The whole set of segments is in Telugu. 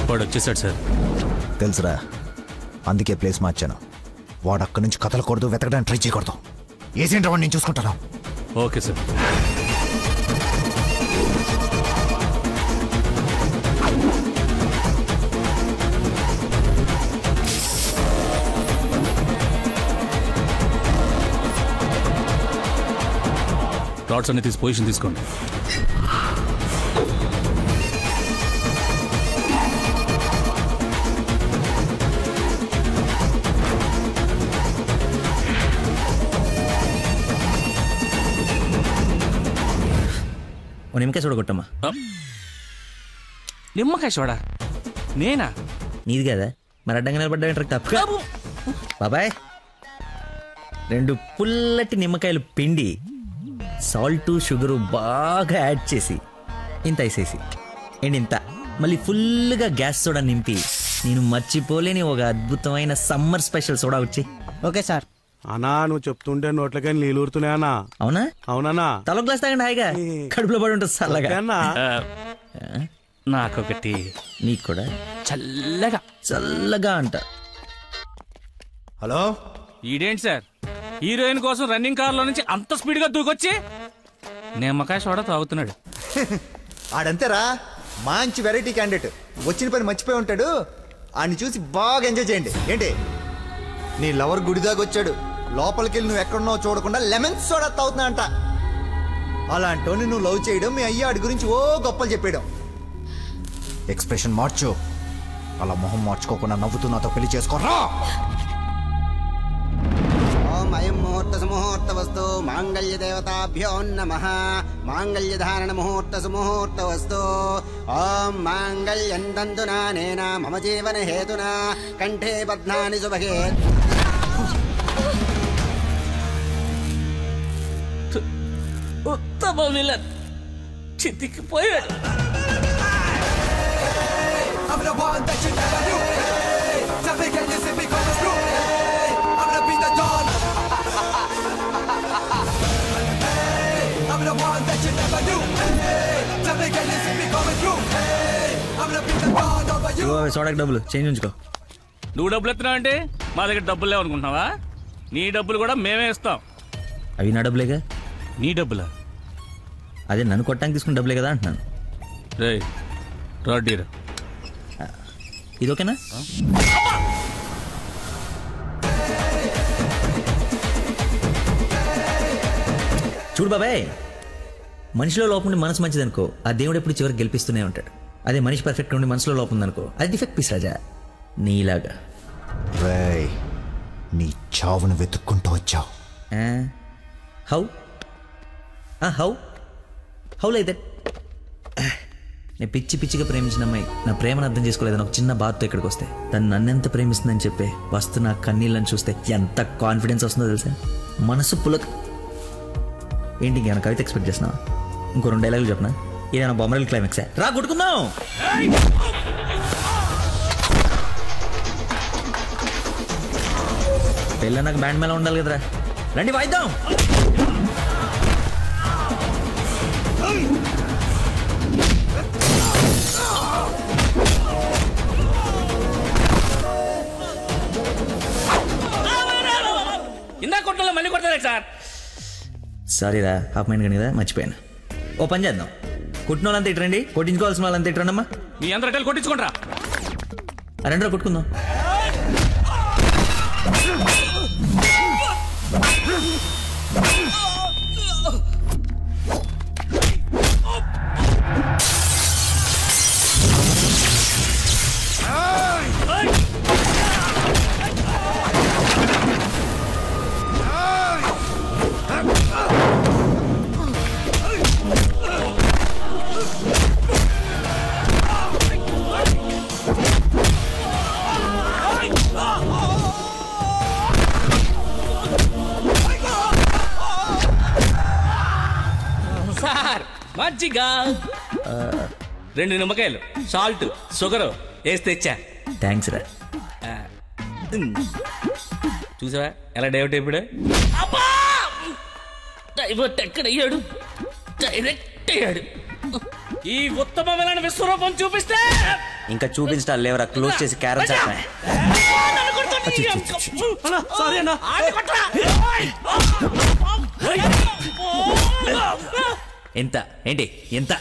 వాడు వచ్చేసాడు సార్. తెలుసురా, అందుకే ప్లేస్ మార్చాను. వాడు అక్కడి నుంచి కదలకూడదు, వెతకడానికి ట్రై చేయకూడదు. ఏజెంట్ వాడిని నేను చూసుకుంటాను. Okay sir. రాడ్స్ అన్ని తీసి పొజిషన్ తీసుకోండి. నిమ్మకాయ చూడ కొట్టమ్మా. నిమ్మకాయ చూడా? నేనా? నీది కదా, మరి అడ్డంగా నిలబడ్డా తప్ప. బాబాయ్, 2 పుల్లటి నిమ్మకాయలు పిండి సాల్ట్ షుగరు బాగా యాడ్ చేసి ఇంత వేసేసి ఇంత మళ్ళీ ఫుల్గా గ్యాస్ సోడా నింపి నేను మర్చిపోలేని ఒక అద్భుతమైన సమ్మర్ స్పెషల్ సోడా వచ్చి. Okay sir. అన్నా నువ్వు చెప్తుంటే నోట్లకై నీళ్ళు ఊరుతున్నాయన్నా. అవునా? అవునన్నా. తల గ్లాస్ తాగండి హాయిగా, కడుపులో పడి ఉంటుంది చల్లగా. నాకొకటి. నీకు కూడా చల్లగా చల్లగా అంట. హలో, ఈడేంటి సార్ హీరోయిన్ కోసం రన్నింగ్ కార్ లో నుంచి అంత స్పీడ్ గా దూకొచ్చి నిమ్మకాయ సోడా తాగుతున్నాడు. ఆడంతేరా, మంచి వెరైటీ క్యాండిడేట్. వచ్చిన పని మర్చిపోయి ఉంటాడు. ఆడిని చూసి బాగా ఎంజాయ్ చేయండి. ఏంటి, నీ లవర్ గుడిదాకా వచ్చాడు, లోపలికి వెళ్ళి నువ్వు ఎక్కడున్నావు చూడకుండా లెమన్ సోడా తాగుతున్నా అంట. అలాంటోని నువ్వు లవ్ చేయడం, మీ అయ్య ఆడి గురించి ఓ గొప్పలు చెప్పేయడం. ఎక్స్ప్రెషన్ మార్చు, అలా మొహం మార్చుకోకుండా నవ్వుతూ నాతో పెళ్లి చేసుకోరా. ఓం అయం ముహూర్త సుముహూర్త వస్తు మాంగళ్య దేవతాభ్యో నమః. మాంగళ్యధారణ ముహూర్త సుముహూర్త వస్తు. ఓం మాంగళ్యం తంతునా నేన మమ జీవన హేతునా కంఠే బధ్నాని శుభగే. ఉత్తమ విలన్ చితికిపోయాడు. సోడాకి డబ్బులు చేంజ్ ఉంచుకో. నువ్వు డబ్బులు ఎత్తున్నావు అంటే మా దగ్గర డబ్బులు లేవనుకుంటున్నావా? నీ డబ్బులు కూడా మేమే ఇస్తాం. అవి నా డబ్బులేగా. నీ డబ్బులా? అదే నన్ను కొట్టడానికి తీసుకున్న డబ్బులే కదా అంటున్నాను. రే రాడ్డీరా, ఇది ఓకేనా? చూడు బాబాయ్, మనిషిలో లోపం ఉండి మనసు మంచిదనుకో, ఆ దేవుడు ఎప్పుడు చివరికి గెలిపిస్తూనే ఉంటాడు. అదే మనిషి పర్ఫెక్ట్ ఉండి మనసులో లోపం ఉందనుకో, అది డిఫెక్ట్ పీస్ రాజా, నీలాగా. రేయ్, నీ చావును వెతుక్కుంటూ వచ్చావు. How how how like that? నేను పిచ్చి పిచ్చిగా ప్రేమించిన అమ్మాయి నా ప్రేమను అర్థం చేసుకోలేదని ఒక చిన్న బాధతో ఇక్కడికి వస్తే, తను నన్నెంత ప్రేమిస్తుందని చెప్పే వస్తు నా కన్నీళ్ళని చూస్తే ఎంత కాన్ఫిడెన్స్ వస్తుందో తెలుసా? మనసు పులక. ఏంటి ఇంకేమైనా కవిత ఎక్స్పెక్ట్ చేస్తున్నావా? ఇంకో 2 డైలాగులు చెప్పనా? ఏదైనా బొమ్మరల్ క్లైమాక్సా? రా కొట్టుకుందాం. పెళ్ళ నాకు బ్యాండ్ మేళ ఉండాలి కదరా, రండి వాయిద్దాం. ఇందా కొట్టలో మళ్ళీ కొడతారా సార్? సారీరా, హాఫ్ మైండ్ కానీ కదా, మర్చిపోయాను. ఓ పని చేద్దాం, కొట్టిన వాళ్ళంతా ఇట్రండి, కొట్టించుకోవాల్సిన వాళ్ళంతా ఇట్రండమ్మా. మీ అందరూ కొట్టించుకుంటారా? రెండో కొట్టుకుందాం. మజ్జిగ 2 నిమ్మకాయలు, సాల్ట్, షుగర్ వేసి తెచ్చా. థ్యాంక్స్ రా. చూసావా ఎలా డైవర్ట్ అయిపోయాడు? డైవర్ట్ ఎక్కడయ్యాడు? డైరెక్ట్ అయ్యాడు. ఈ ఉత్తమమైన విశ్వరూపం చూపిస్తే ఇంకా చూపించడాలు లేవరా, క్లోజ్ చేసి క్యారమ్ చేస్తా. సారీ అన్న. ఎంత ఏంటి ఎంత?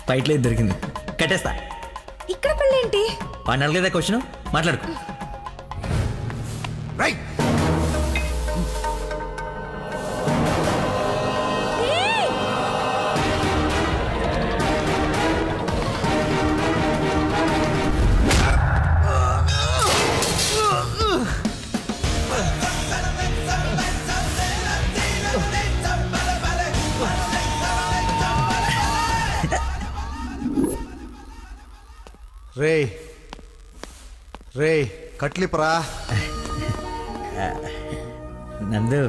ఫైట్ లేదు దొరికింది, కట్టేస్తా. ఇక్కడ పెళ్ళేంటి? వాడిని అడగలేదా క్వశ్చన్? మాట్లాడుకో. రే రే కట్లిపరా. నందు,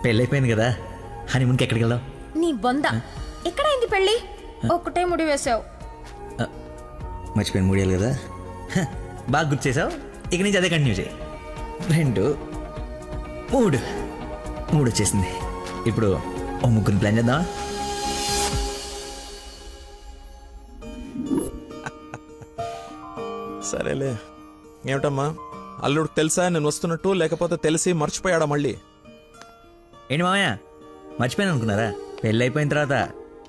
పెళ్ళైపోయింది కదా, హనీమూన్కి ఎక్కడికి వెళ్దాం? నీ బొంద. ఎక్కడైంది పెళ్ళి? ఒక్కటే ముడి వేసావు. మర్చిపోయిన మూడేళ్ళు కదా, బాగా గుర్తు చేసావు. ఇక నుంచి అదే కంటిన్యూ చేయి. 2 3 వచ్చేసింది. ఇప్పుడు ఓ ముగ్గురిని ప్లాన్ చేద్దామా? సరేలే. ఏమిటమ్మా, అల్లుడికి తెలుసా నేను వస్తున్నట్టు, లేకపోతే తెలిసి మర్చిపోయాడా మళ్ళీ? ఏంటి మామయ్య, మర్చిపోయాను అనుకున్నారా? పెళ్ళి అయిపోయిన తర్వాత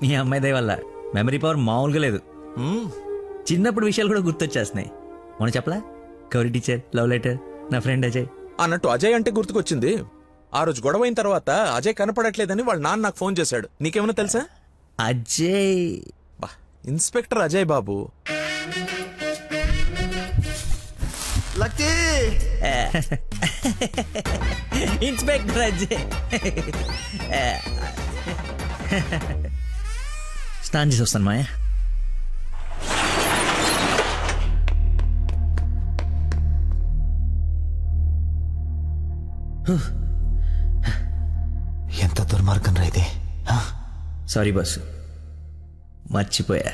మీ అమ్మాయి దయ వల్ల మెమరీ పవర్ మామూలుగా లేదు. చిన్నప్పుడు విషయాలు కూడా గుర్తొచ్చేస్తున్నాయి. మొన్న చెప్పలా, గౌరీ టీచర్, లవ్ లెటర్, నా ఫ్రెండ్ అజయ్ అన్నట్టు అజయ్ అంటే గుర్తుకొచ్చింది. ఆ రోజు గొడవ అయిన తర్వాత అజయ్ కనపడట్లేదని వాళ్ళ నాన్న నాకు ఫోన్ చేశాడు. నీకేమైనా తెలుసా? Ajay inspector Ajay Babu. Lucky inspector Ajay. స్నానం చేసి వస్తాను మాయా. ఎంత దుర్మార్గం రా ఇది. సారీ బాసు, మర్చిపోయా.